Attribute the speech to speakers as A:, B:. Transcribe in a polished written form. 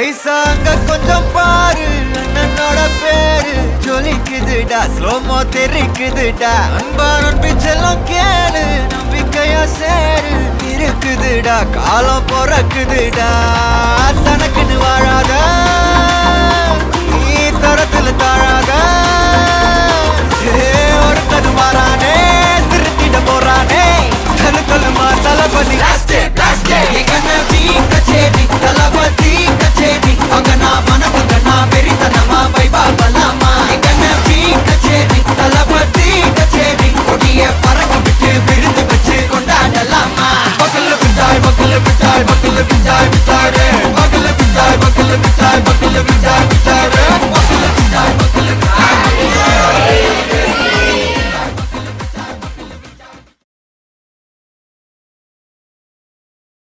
A: பைசா அங்க கொஞ்சம் பாரு, அண்ணனோட பேரு ஜொலிக்குதுடா, ஸ்லோமோ தெரிக்குதுடா. அன்பா நம்பி செல்லம் கேளு, நம்பிக்கையா சேரு இருக்குதுடா, காலம் பொறக்குதுடா. தனக்குன்னு வாழாத, நீ தரத்துல தாழாத, ஒருத்தனு மாறானே.